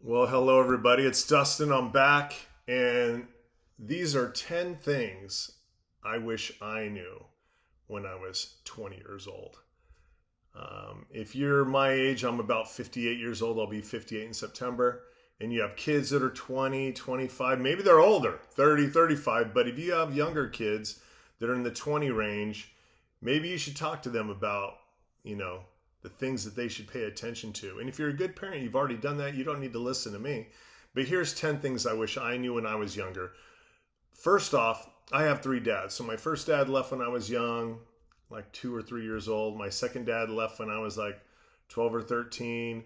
Well, hello everybody. It's Dustin. I'm back, and these are 10 things I wish I knew when I was 20 years old. If you're my age, I'm about 58 years old. I'll be 58 in September. And you have kids that are 20, 25, maybe they're older, 30, 35. But if you have younger kids that are in the 20 range, maybe you should talk to them about, you know, the things that they should pay attention to. And if you're a good parent, you've already done that. You don't need to listen to me. But here's 10 things I wish I knew when I was younger. First off, I have three dads. So my first dad left when I was young, like 2 or 3 years old. My second dad left when I was like 12 or 13.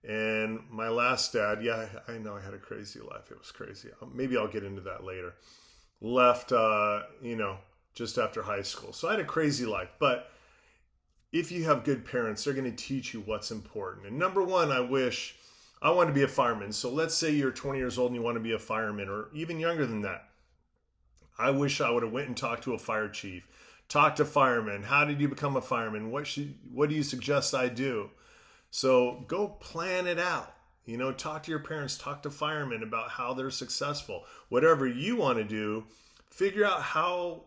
And my last dad, yeah, I know I had a crazy life. It was crazy. Maybe I'll get into that later. Left, just after high school. So I had a crazy life. But if you have good parents, they're going to teach you what's important. And number one, I want to be a fireman. So let's say you're 20 years old and you want to be a fireman, or even younger than that. I wish I would have went and talked to a fire chief, talked to firemen. How did you become a fireman? What do you suggest I do? So go plan it out. Talk to your parents, talk to firemen about how they're successful. Whatever you want to do, figure out how,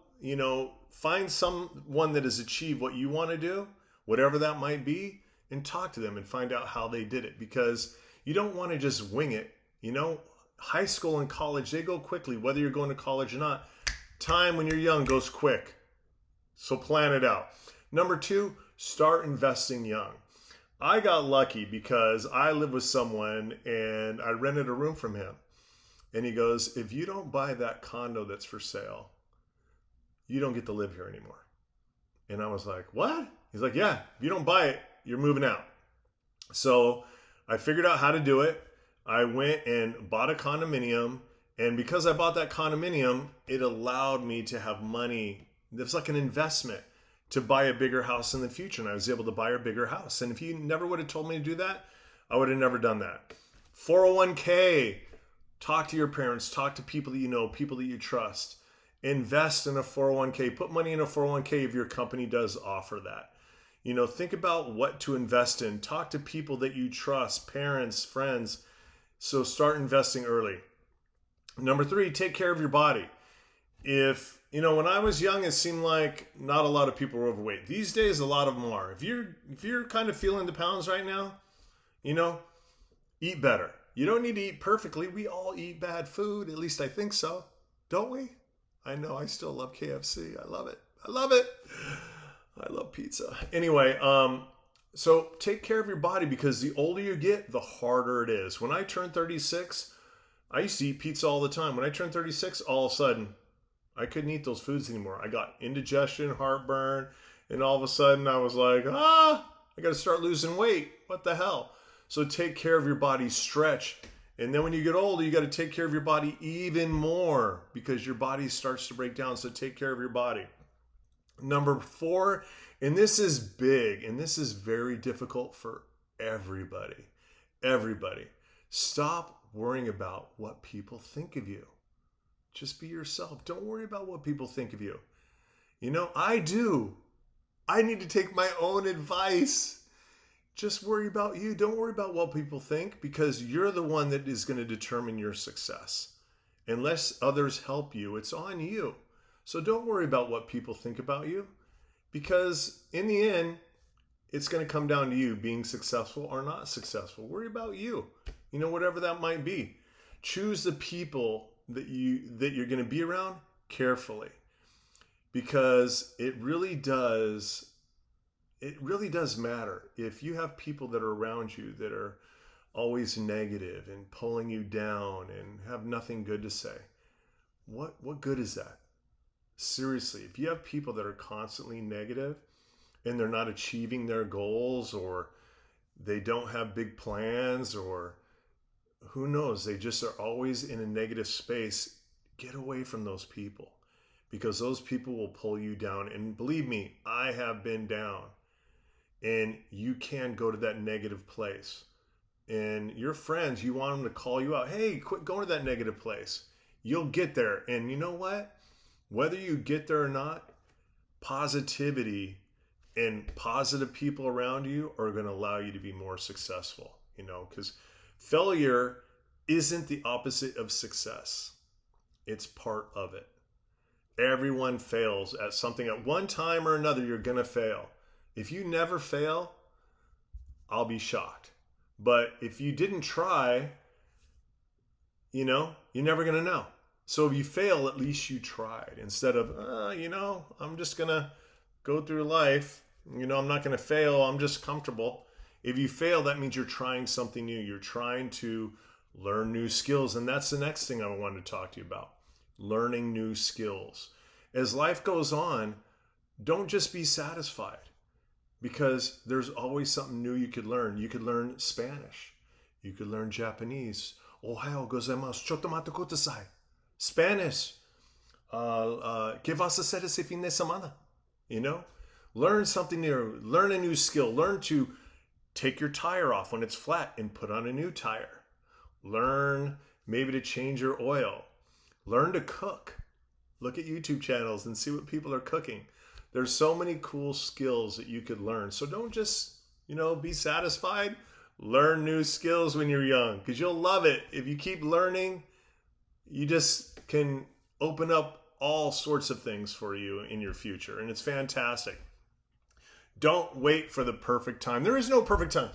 find someone that has achieved what you want to do, whatever that might be, and talk to them and find out how they did it, because you don't want to just wing it. High school and college, they go quickly, whether you're going to college or not. Time when you're young goes quick. So plan it out. Number two, start investing young. I got lucky because I live with someone and I rented a room from him. And he goes, if you don't buy that condo that's for sale, you don't get to live here anymore. And I was like, what? He's like, yeah, if you don't buy it, you're moving out. So I figured out how to do it. I went and bought a condominium. And because I bought that condominium, it allowed me to have money. It's like an investment to buy a bigger house in the future. And I was able to buy a bigger house. And if you never would have told me to do that, I would have never done that. 401k, talk to your parents, talk to people that you know, people that you trust. Invest in a 401k, put money in a 401k if your company does offer that. Think about what to invest in. Talk to people that you trust, parents, friends. So start investing early. Number three, take care of your body. When I was young, it seemed like not a lot of people were overweight. These days, a lot of them are. If you're kind of feeling the pounds right now, eat better. You don't need to eat perfectly. We all eat bad food. At least I think so. Don't we? I know I still love KFC. I love it. I love it. I love pizza. Anyway, so take care of your body, because the older you get, the harder it is. When I turned 36, I used to eat pizza all the time. When I turned 36, all of a sudden, I couldn't eat those foods anymore. I got indigestion, heartburn, and all of a sudden I was like, I got to start losing weight. What the hell? So take care of your body, stretch. And then when you get older, you got to take care of your body even more, because your body starts to break down. So take care of your body. Number four, and this is big, and this is very difficult for everybody. Everybody. Stop worrying about what people think of you. Just be yourself. Don't worry about what people think of you. I do. I need to take my own advice. Just worry about you. Don't worry about what people think, because you're the one that is going to determine your success. Unless others help you, it's on you. So don't worry about what people think about you, because in the end, it's going to come down to you being successful or not successful. Worry about you. Whatever that might be. Choose the people that you're going to be around carefully, because it really does matter. If you have people that are around you that are always negative and pulling you down and have nothing good to say, what good is that? Seriously, if you have people that are constantly negative and they're not achieving their goals, or they don't have big plans, or who knows, they just are always in a negative space, get away from those people, because those people will pull you down. And believe me, I have been down. And you can go to that negative place. And your friends, you want them to call you out. Hey, quit going to that negative place. You'll get there. And you know what? Whether you get there or not, positivity and positive people around you are going to allow you to be more successful, because failure isn't the opposite of success. It's part of it. Everyone fails at something at one time or another. You're going to fail. If you never fail, I'll be shocked. But if you didn't try, you're never going to know. So if you fail, at least you tried. Instead of, I'm just going to go through life. I'm not going to fail. I'm just comfortable. If you fail, that means you're trying something new. You're trying to learn new skills. And that's the next thing I wanted to talk to you about. Learning new skills. As life goes on, don't just be satisfied, because there's always something new you could learn. You could learn Spanish. You could learn Japanese. Ohayou gozaimasu. Chotomate kudasai. Spanish. ¿Qué vas a hacer ese fin de semana? Learn something new. Learn a new skill. Learn to take your tire off when it's flat and put on a new tire. Learn maybe to change your oil. Learn to cook. Look at YouTube channels and see what people are cooking. There's so many cool skills that you could learn. So don't just, be satisfied. Learn new skills when you're young, because you'll love it. If you keep learning, you just can open up all sorts of things for you in your future. And it's fantastic. Don't wait for the perfect time. There is no perfect time.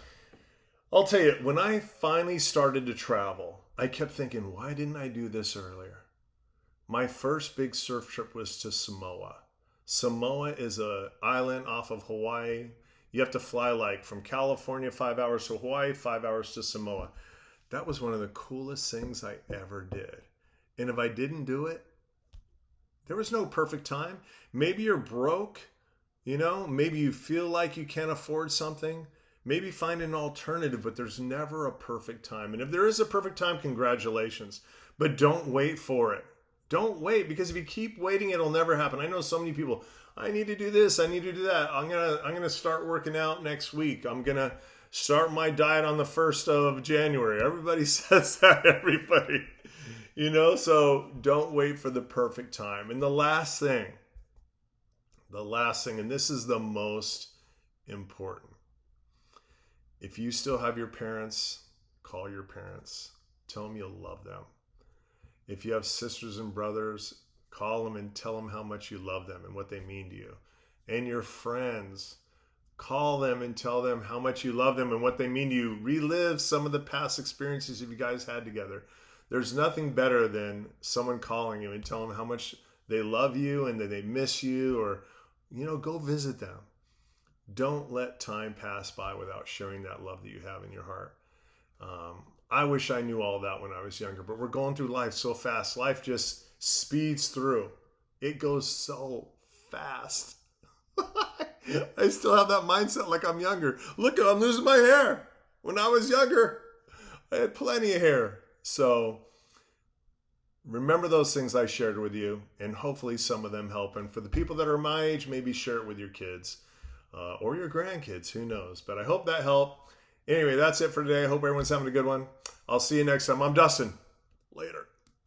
I'll tell you, when I finally started to travel, I kept thinking, why didn't I do this earlier? My first big surf trip was to Samoa. Samoa is an island off of Hawaii. You have to fly from California 5 hours to Hawaii, 5 hours to Samoa. That was one of the coolest things I ever did. And if I didn't do it, there was no perfect time. Maybe you're broke, maybe you feel like you can't afford something. Maybe find an alternative, but there's never a perfect time. And if there is a perfect time, congratulations. But don't wait for it. Don't wait, because if you keep waiting, it'll never happen. I know so many people, I need to do this, I need to do that. I'm gonna start working out next week. I'm gonna start my diet on the 1st of January. Everybody says that, everybody. So don't wait for the perfect time. And the last thing, and this is the most important. If you still have your parents, call your parents. Tell them you love them. If you have sisters and brothers, call them and tell them how much you love them and what they mean to you. And your friends, call them and tell them how much you love them and what they mean to you. Relive some of the past experiences you guys had together. There's nothing better than someone calling you and telling them how much they love you and that they miss you, or, go visit them. Don't let time pass by without sharing that love that you have in your heart. I wish I knew all that when I was younger, but we're going through life so fast. Life just speeds through. It goes so fast. I still have that mindset like I'm younger. Look, I'm losing my hair. When I was younger, I had plenty of hair. So remember those things I shared with you, and hopefully some of them help. And for the people that are my age, maybe share it with your kids or your grandkids. Who knows? But I hope that helped. Anyway, that's it for today. I hope everyone's having a good one. I'll see you next time. I'm Dustin. Later.